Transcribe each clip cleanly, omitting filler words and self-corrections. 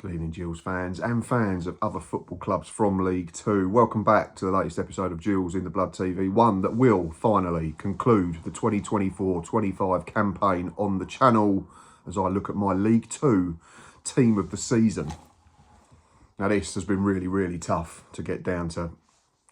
Good evening, Gills fans and fans of other football clubs from League Two. Welcome back to the latest episode of Gills in the Blood TV, one that will finally conclude the 2024-25 campaign on the channel as I look at my League Two team of the season. Now, this has been really tough to get down to,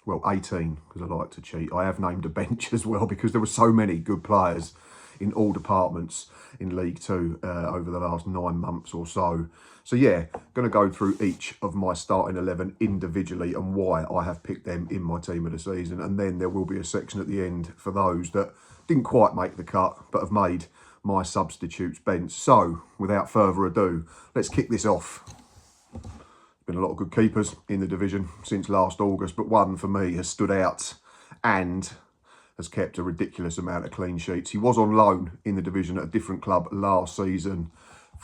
well, 18, because I like to cheat. I have named a bench as well because there were so many good players in all departments in League Two over the last 9 months or so. So yeah, going to go through each of my starting 11 individually and why I have picked them in my team of the season. And then there will be a section at the end for those that didn't quite make the cut but have made my substitutes bench. So without further ado, let's kick this off. Been a lot of good keepers in the division since last August, but one for me has stood out and has kept a ridiculous amount of clean sheets. He was on loan in the division at a different club last season.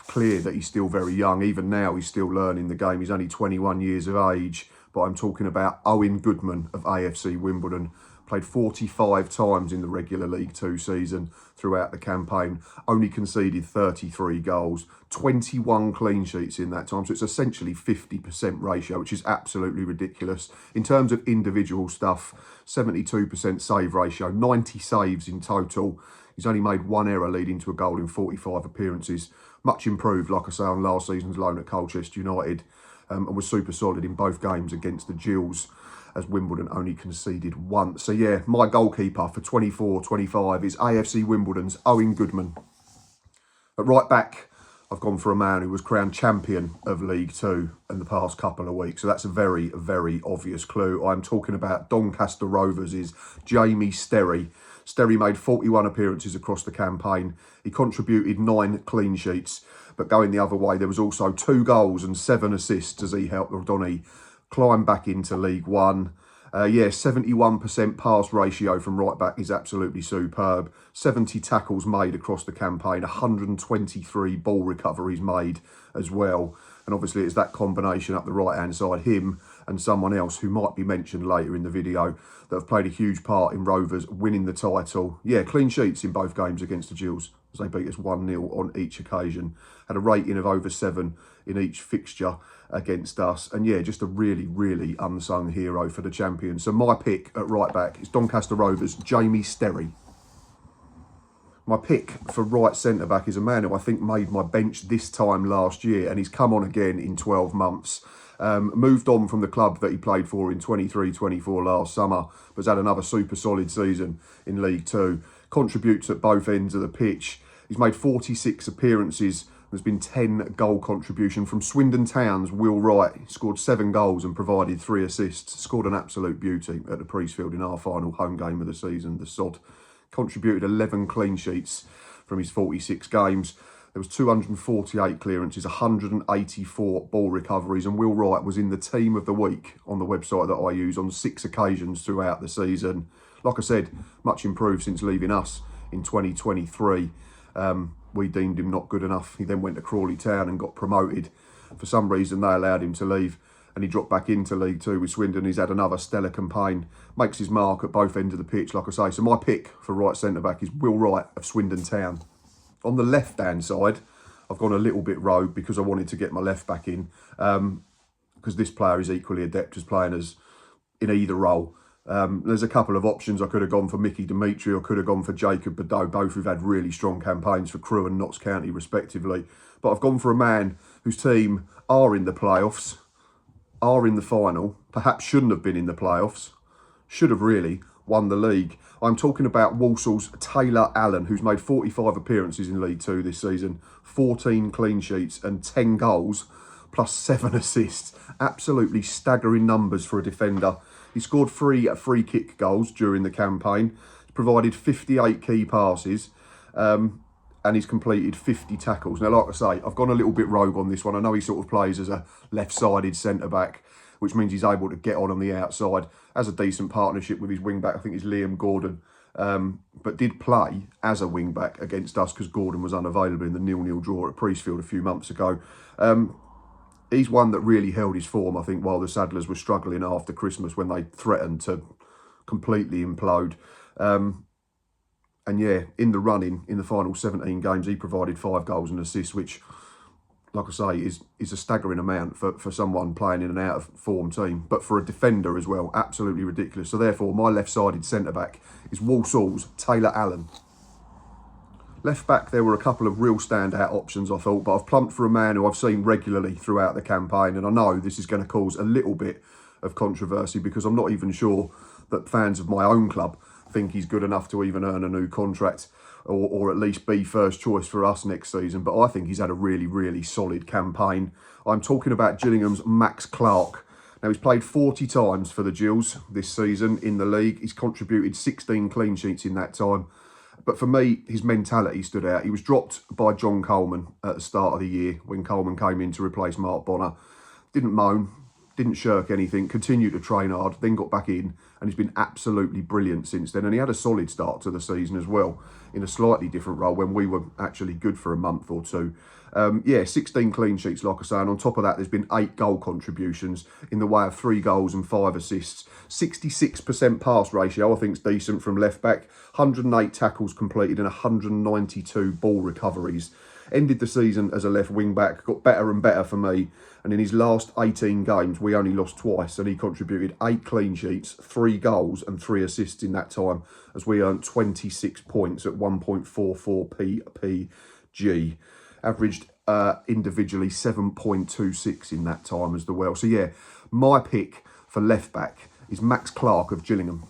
Clear that he's still very young. Even now, he's still learning the game. He's only 21 years of age, but I'm talking about Owen Goodman of AFC Wimbledon. Played 45 times in the regular League Two season throughout the campaign. Only conceded 33 goals, 21 clean sheets in that time. So it's essentially 50% ratio, which is absolutely ridiculous. In terms of individual stuff, 72% save ratio, 90 saves in total. He's only made one error leading to a goal in 45 appearances. Much improved, like I say, on last season's loan at Colchester United, and was super solid in both games against the Gills, as Wimbledon only conceded once. So yeah, my goalkeeper for 24-25 is AFC Wimbledon's Owen Goodman. At right back, I've gone for a man who was crowned champion of League Two in the past couple of weeks. So that's a very obvious clue. I'm talking about Doncaster Rovers' Jamie Sterry. Sterry made 41 appearances across the campaign. He contributed 9 clean sheets, but going the other way, there was also 2 goals and 7 assists as he helped Rodoni climb back into League One. 71% pass ratio from right back is absolutely superb. 70 tackles made across the campaign, 123 ball recoveries made as well. And obviously it's that combination up the right-hand side, him and someone else who might be mentioned later in the video, that have played a huge part in Rovers winning the title. Yeah, clean sheets in both games against the Gills, as they beat us 1-0 on each occasion. Had a rating of over 7 in each fixture against us. And yeah, just a really unsung hero for the champions. So my pick at right back is Doncaster Rovers' Jamie Sterry. My pick for right centre-back is a man who I think made my bench this time last year, and he's come on again in 12 months. Moved on from the club that he played for in 23-24 last summer, but has had another super solid season in League Two. Contributes at both ends of the pitch. He's made 46 appearances. There's been 10 goal contribution from Swindon Town's Will Wright. He scored 7 goals and provided 3 assists. Scored an absolute beauty at the Priestfield in our final home game of the season, the sod. Contributed 11 clean sheets from his 46 games. There was 248 clearances, 184 ball recoveries, and Will Wright was in the team of the week on the website that I use on 6 occasions throughout the season. Like I said, much improved since leaving us in 2023. We deemed him not good enough. He then went to Crawley Town and got promoted. For some reason, they allowed him to leave, and he dropped back into League Two with Swindon. He's had another stellar campaign, makes his mark at both ends of the pitch, like I say. So my pick for right centre-back is Will Wright of Swindon Town. On the left-hand side, I've gone a little bit rogue because I wanted to get my left-back in, because this player is equally adept as playing as in either role. There's a couple of options. I could have gone for Mickey Dimitri or could have gone for Jacob Badeau, both who've had really strong campaigns for Crewe and Notts County respectively. But I've gone for a man whose team are in the playoffs, are in the final, perhaps shouldn't have been in the playoffs, should have really won the league. I'm talking about Walsall's Taylor Allen, who's made 45 appearances in League Two this season, 14 clean sheets and 10 goals, plus 7 assists. Absolutely staggering numbers for a defender. He scored 3 free kick goals during the campaign. He's provided 58 key passes, and he's completed 50 tackles. Now, like I say, I've gone a little bit rogue on this one. I know he sort of plays as a left-sided centre-back, which means he's able to get on the outside. Has a decent partnership with his wing-back. I think it's Liam Gordon, but did play as a wing-back against us because Gordon was unavailable in the 0-0 draw at Priestfield a few months ago. He's one that really held his form, I think, while the Saddlers were struggling after Christmas when they threatened to completely implode. And yeah, in the running, in the final 17 games, he provided 5 goals and assists, which like I say, is a staggering amount for someone playing in an out of form team, but for a defender as well, absolutely ridiculous. So therefore, my left-sided centre-back is Walsall's Taylor Allen. Left back, there were a couple of real standout options, I thought, but I've plumped for a man who I've seen regularly throughout the campaign, and I know this is going to cause a little bit of controversy because I'm not even sure that fans of my own club think he's good enough to even earn a new contract or at least be first choice for us next season. But I think he's had a really, really solid campaign. I'm talking about Gillingham's Max Clark. Now, he's played 40 times for the Gills this season in the league. He's contributed 16 clean sheets in that time. But for me, his mentality stood out. He was dropped by John Coleman at the start of the year when Coleman came in to replace Mark Bonner. Didn't moan, didn't shirk anything, continued to train hard, then got back in, and he's been absolutely brilliant since then. And he had a solid start to the season as well, in a slightly different role when we were actually good for a month or two. 16 clean sheets, like I say, and on top of that, there's been 8 goal contributions in the way of 3 goals and 5 assists. 66% pass ratio, I think, is decent from left back. 108 tackles completed and 192 ball recoveries. Ended the season as a left wing back, got better and better for me. And in his last 18 games, we only lost twice, and he contributed 8 clean sheets, 3 goals and 3 assists in that time, as we earned 26 points at 1.44 PPG. Averaged individually 7.26 in that time as well. So yeah, my pick for left back is Max Clark of Gillingham.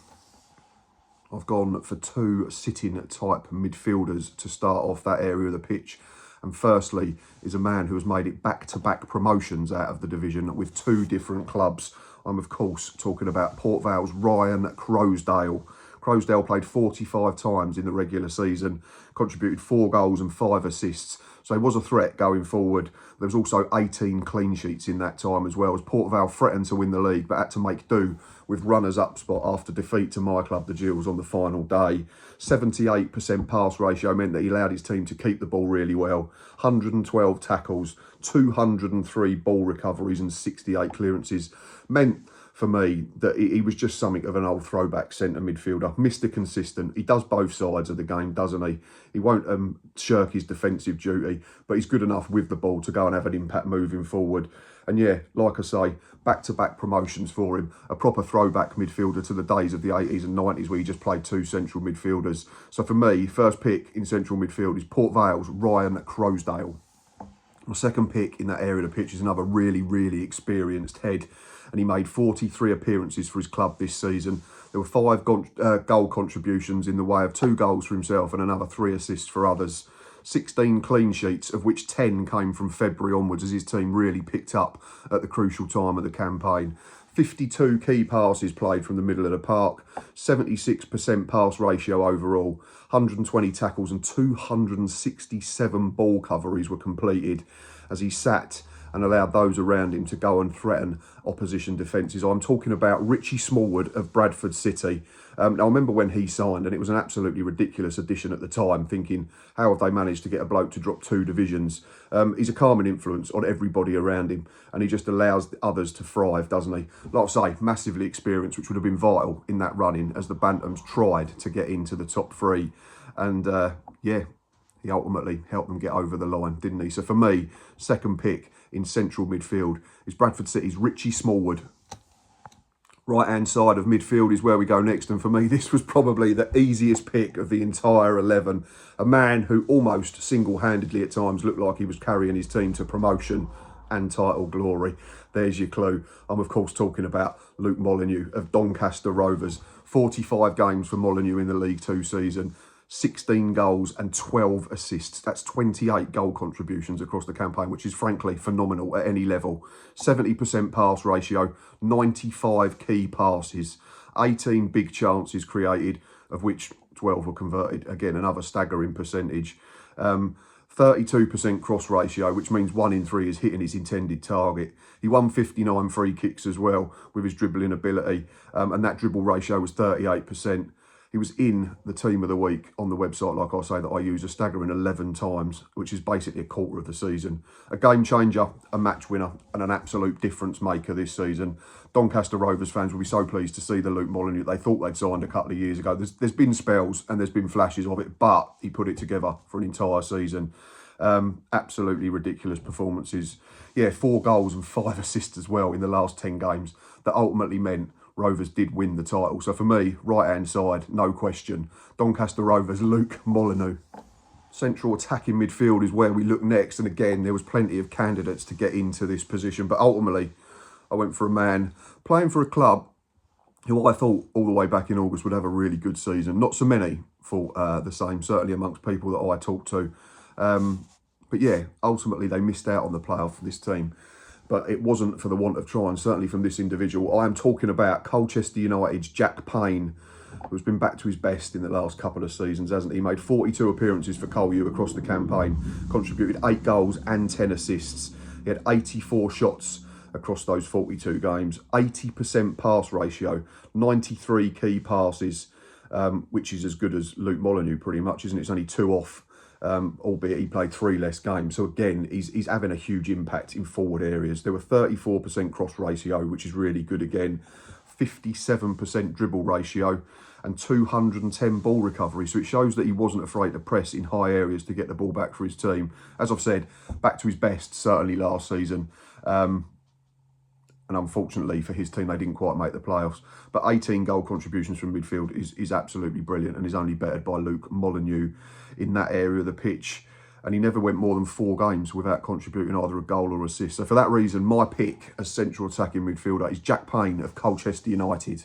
I've gone for 2 sitting type midfielders to start off that area of the pitch. And firstly is a man who has made it back-to-back promotions out of the division with 2 different clubs. I'm, of course, talking about Port Vale's Ryan Croasdale. Croasdale played 45 times in the regular season, contributed 4 goals and 5 assists. So he was a threat going forward. There was also 18 clean sheets in that time as well, as Port Vale threatened to win the league, but had to make do with runners-up spot after defeat to my club, the Gills, on the final day. 78% pass ratio meant that he allowed his team to keep the ball really well. 112 tackles, 203 ball recoveries and 68 clearances. Meant for me that he was just something of an old throwback centre midfielder. Mr. Consistent. He does both sides of the game, doesn't he? He won't shirk his defensive duty, but he's good enough with the ball to go and have an impact moving forward. And yeah, like I say, back-to-back promotions for him. A proper throwback midfielder to the days of the 80s and 90s where he just played 2 central midfielders. So for me, first pick in central midfield is Port Vale's Ryan Croasdale. My second pick in that area of the pitch is another really, really experienced head. And he made 43 appearances for his club this season. There were 5 goal contributions in the way of 2 goals for himself and another 3 assists for others. 16 clean sheets, of which 10 came from February onwards as his team really picked up at the crucial time of the campaign. 52 key passes played from the middle of the park, 76% pass ratio overall, 120 tackles and 267 ball coveries were completed as he sat and allowed those around him to go and threaten opposition defences. I'm talking about Richie Smallwood of Bradford City. Now, I remember when he signed, and it was an absolutely ridiculous addition at the time, thinking, how have they managed to get a bloke to drop 2 divisions? He's a calming influence on everybody around him, and he just allows the others to thrive, doesn't he? Like I say, massively experienced, which would have been vital in that run-in as the Bantams tried to get into the top 3. And yeah, he ultimately helped them get over the line, didn't he? So for me, second pick in central midfield is Bradford City's Richie Smallwood. Right-hand side of midfield is where we go next. And for me, this was probably the easiest pick of the entire 11. A man who almost single-handedly at times looked like he was carrying his team to promotion and title glory. There's your clue. I'm, of course, talking about Luke Molyneux of Doncaster Rovers. 45 games for Molyneux in the League 2 season. 16 goals and 12 assists. That's 28 goal contributions across the campaign, which is frankly phenomenal at any level. 70% pass ratio, 95 key passes, 18 big chances created, of which 12 were converted. Again, another staggering percentage. 32% cross ratio, which means 1 in 3 is hitting his intended target. He won 59 free kicks as well with his dribbling ability, and that dribble ratio was 38%. He was in the team of the week on the website, like I say, that I use a staggering 11 times, which is basically a quarter of the season. A game changer, a match winner, and an absolute difference maker this season. Doncaster Rovers fans will be so pleased to see the Luke Molyneux they thought they'd signed a couple of years ago. There's been spells and there's been flashes of it, but he put it together for an entire season. Absolutely ridiculous performances. Yeah, 4 goals and 5 assists as well in the last 10 games. That ultimately meant Rovers did win the title. So for me, right-hand side, no question. Doncaster Rovers, Luke Molyneux. Central attacking midfield is where we look next. And again, there was plenty of candidates to get into this position. But ultimately, I went for a man playing for a club who I thought all the way back in August would have a really good season. Not so many thought the same, certainly amongst people that I talked to. But yeah, ultimately they missed out on the playoff for this team. But it wasn't for the want of trying, certainly from this individual. I am talking about Colchester United's Jack Payne, who's been back to his best in the last couple of seasons, hasn't he? Made 42 appearances for Col U across the campaign, contributed 8 goals and 10 assists. He had 84 shots across those 42 games, 80% pass ratio, 93 key passes, which is as good as Luke Molyneux pretty much, isn't it? It's only 2 off, albeit he played 3 less games. So again, he's having a huge impact in forward areas. There were 34% cross ratio, which is really good again, 57% dribble ratio, and 210 ball recovery. So it shows that he wasn't afraid to press in high areas to get the ball back for his team. As I've said, back to his best, certainly last season. And unfortunately for his team, they didn't quite make the playoffs. But 18 goal contributions from midfield is absolutely brilliant and is only bettered by Luke Molyneux in that area of the pitch. And he never went more than 4 games without contributing either a goal or assist. So for that reason, my pick as central attacking midfielder is Jack Payne of Colchester United.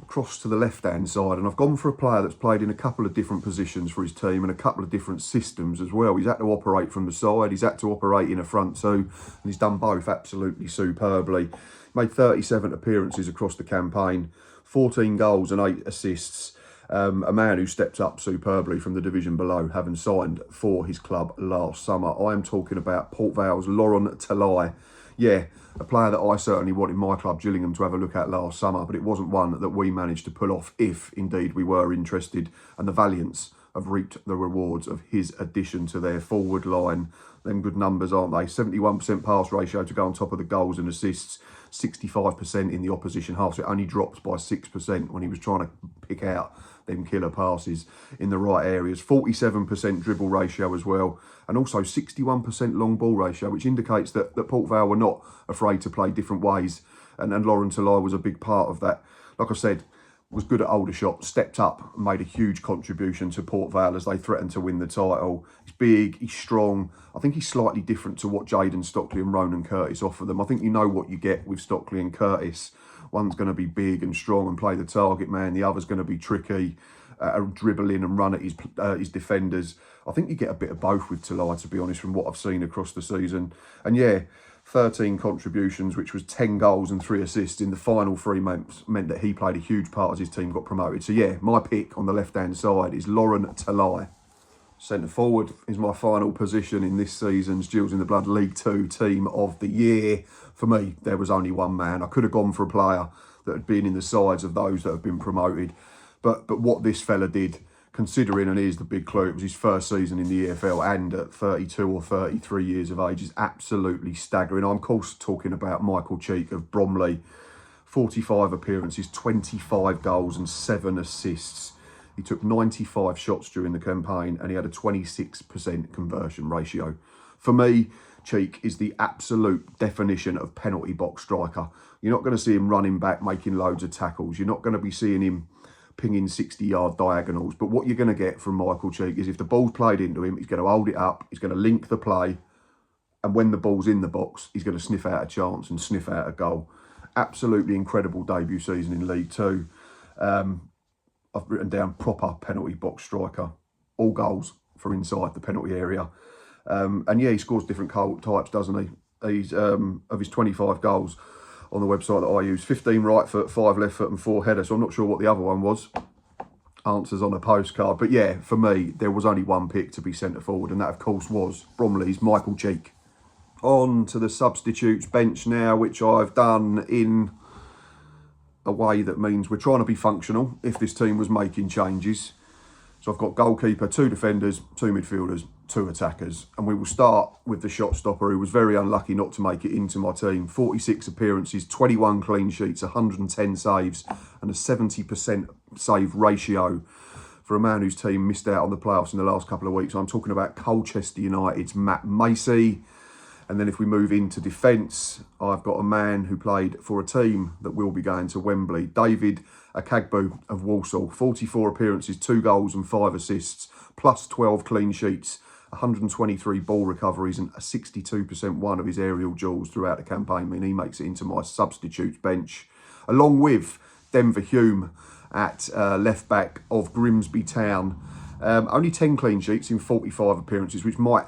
Across to the left-hand side, and I've gone for a player that's played in a couple of different positions for his team and a couple of different systems as well. He's had to operate from the side, he's had to operate in a front 2, and he's done both absolutely superbly. Made 37 appearances across the campaign, 14 goals and 8 assists. A man who stepped up superbly from the division below, having signed for his club last summer. I am talking about Port Vale's Laurent Talai. Yeah, a player that I certainly wanted my club, Gillingham, to have a look at last summer, but it wasn't one that we managed to pull off, if indeed we were interested. And the Valiants have reaped the rewards of his addition to their forward line. Them good numbers, aren't they? 71% pass ratio to go on top of the goals and assists, 65% in the opposition half. So it only dropped by 6% when he was trying to pick out them killer passes in the right areas. 47% dribble ratio as well, and also 61% long ball ratio, which indicates that Port Vale were not afraid to play different ways, and Laurent Talai was a big part of that. Like I said, was good at older shots, stepped up, and made a huge contribution to Port Vale as they threatened to win the title. He's big, he's strong. I think he's slightly different to what Jayden Stockley and Ronan Curtis offer them. I think you know what you get with Stockley and Curtis. One's going to be big and strong and play the target man. The other's going to be tricky, dribble in and run at his defenders. I think you get a bit of both with Talai, to be honest, from what I've seen across the season. And yeah, 13 contributions, which was 10 goals and 3 assists in the final 3 months, meant that he played a huge part as his team got promoted. So yeah, my pick on the left-hand side is Laurent Talai. Centre forward is my final position in this season's Gills in the Blood League 2 Team of the Year. For me, there was only one man. I could have gone for a player that had been in the sides of those that have been promoted. But what this fella did, considering, and here's the big clue, it was his first season in the EFL and at 32 or 33 years of age, is absolutely staggering. I'm of course talking about Michael Cheek of Bromley. 45 appearances, 25 goals and 7 assists. He took 95 shots during the campaign and he had a 26% conversion ratio. For me, Cheek is the absolute definition of penalty box striker. You're not going to see him running back, making loads of tackles. You're not going to be seeing him pinging 60-yard diagonals. But what you're going to get from Michael Cheek is if the ball's played into him, he's going to hold it up, he's going to link the play, and when the ball's in the box, he's going to sniff out a chance and sniff out a goal. Absolutely incredible debut season in League 2. I've written down proper penalty box striker. All goals for inside the penalty area. And yeah, he scores different types, doesn't he? He's of his 25 goals on the website that I use, 15 right foot, 5 left foot and 4 header. So I'm not sure what the other one was. Answers on a postcard. But yeah, for me, there was only one pick to be centre forward, and that of course was Bromley's Michael Cheek. On to the substitutes bench now, which I've done in a way that means we're trying to be functional if this team was making changes. So I've got goalkeeper, 2 defenders, 2 midfielders, 2 attackers. And we will start with the shot stopper, who was very unlucky not to make it into my team. 46 appearances, 21 clean sheets, 110 saves and a 70% save ratio for a man whose team missed out on the playoffs in the last couple of weeks. I'm talking about Colchester United's Matt Macey. And then if we move into defence, I've got a man who played for a team that will be going to Wembley. David Akagbu of Walsall, 44 appearances, 2 goals and 5 assists, plus 12 clean sheets, 123 ball recoveries and a 62% one of his aerial duels throughout the campaign. I mean, he makes it into my substitutes bench, along with Denver Hume at left back of Grimsby Town. Only 10 clean sheets in 45 appearances, which might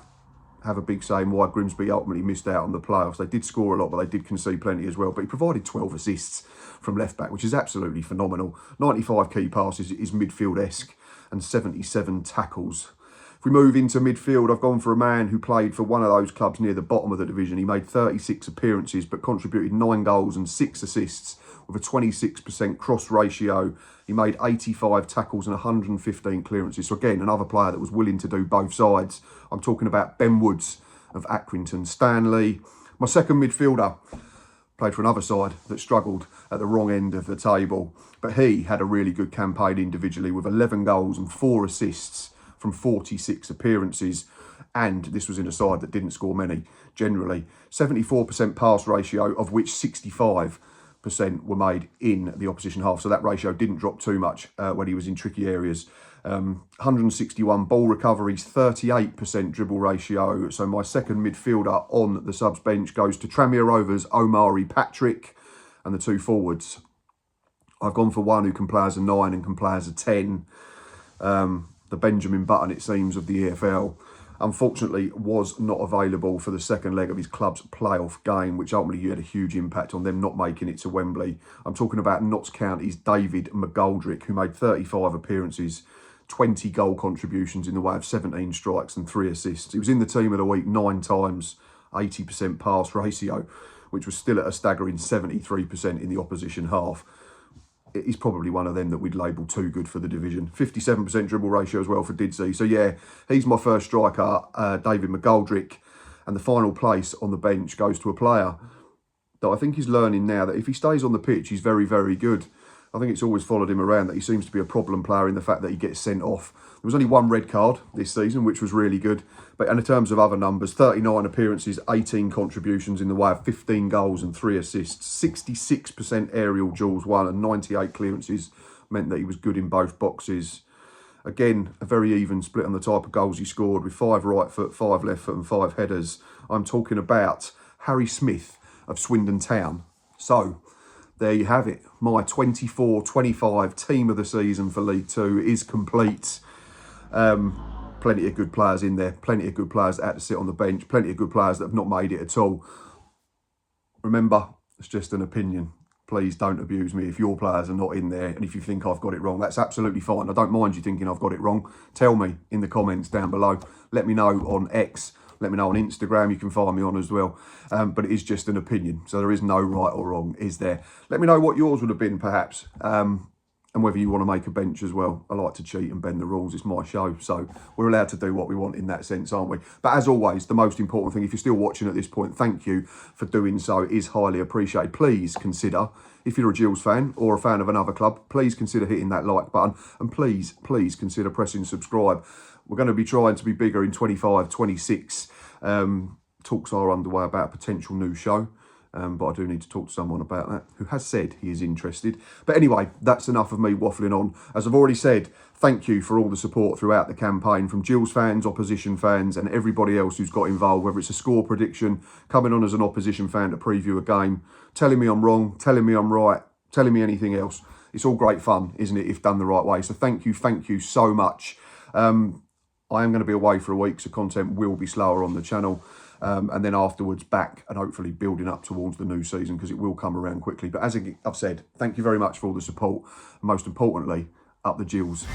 have a big say in why Grimsby ultimately missed out on the playoffs. They did score a lot, but they did concede plenty as well. But he provided 12 assists from left back, which is absolutely phenomenal. 95 key passes is midfield-esque and 77 tackles. If we move into midfield, I've gone for a man who played for one of those clubs near the bottom of the division. He made 36 appearances, but contributed 9 goals and 6 assists with a 26% cross ratio. He made 85 tackles and 115 clearances. So again, another player that was willing to do both sides. I'm talking about Ben Woods of Accrington Stanley. My second midfielder played for another side that struggled at the wrong end of the table, but he had a really good campaign individually with 11 goals and 4 assists from 46 appearances. And this was in a side that didn't score many, generally. 74% pass ratio, of which 65% were made in the opposition half. So that ratio didn't drop too much when he was in tricky areas. 161 ball recoveries, 38% dribble ratio. So my second midfielder on the subs bench goes to Tranmere Rovers' Omari Patrick, and the 2 forwards. I've gone for one who can play as a 9 and can play as a 10. The Benjamin Button, it seems, of the EFL, unfortunately was not available for the second leg of his club's playoff game, which ultimately had a huge impact on them not making it to Wembley. I'm talking about Notts County's David McGoldrick, who made 35 appearances, 20 goal contributions in the way of 17 strikes and 3 assists. He was in the team of the week 9 times, 80% pass ratio, which was still at a staggering 73% in the opposition half. He's probably one of them that we'd label too good for the division. 57% dribble ratio as well for Didsey. So yeah, he's my first striker, David McGoldrick. And the final place on the bench goes to a player that I think he's learning now that if he stays on the pitch, he's very, very good. I think it's always followed him around that he seems to be a problem player in the fact that he gets sent off. There was only 1 red card this season, which was really good. But in terms of other numbers, 39 appearances, 18 contributions in the way of 15 goals and 3 assists, 66% aerial duels won and 98 clearances meant that he was good in both boxes. Again, a very even split on the type of goals he scored with 5 right foot, 5 left foot and 5 headers. I'm talking about Harry Smith of Swindon Town. So there you have it. My 24-25 team of the season for League 2 is complete. Plenty of good players in there. Plenty of good players that had to sit on the bench. Plenty of good players that have not made it at all. Remember, it's just an opinion. Please don't abuse me if your players are not in there and if you think I've got it wrong. That's absolutely fine. I don't mind you thinking I've got it wrong. Tell me in the comments down below. Let me know on X. Let me know on Instagram. You can find me on as well. But it is just an opinion. So there is no right or wrong, is there? Let me know what yours would have been, perhaps. And whether you want to make a bench as well. I like to cheat and bend the rules. It's my show. So we're allowed to do what we want in that sense, aren't we? But as always, the most important thing, if you're still watching at this point, thank you for doing so. It is highly appreciated. Please consider, if you're a Gills fan or a fan of another club, please consider hitting that like button. And please consider pressing subscribe. We're going to be trying to be bigger in 25, 26. Talks are underway about a potential new show. But I do need to talk to someone about that who has said he is interested. But anyway, that's enough of me waffling on. As I've already said, thank you for all the support throughout the campaign from Gills fans, opposition fans and everybody else who's got involved, whether it's a score prediction, coming on as an opposition fan to preview a game, telling me I'm wrong, telling me I'm right, telling me anything else. It's all great fun, isn't it, if done the right way. So thank you so much. I am going to be away for a week, so content will be slower on the channel. And then afterwards back and hopefully building up towards the new season because it will come around quickly. But as I've said, thank you very much for all the support. And most importantly, up the Gills.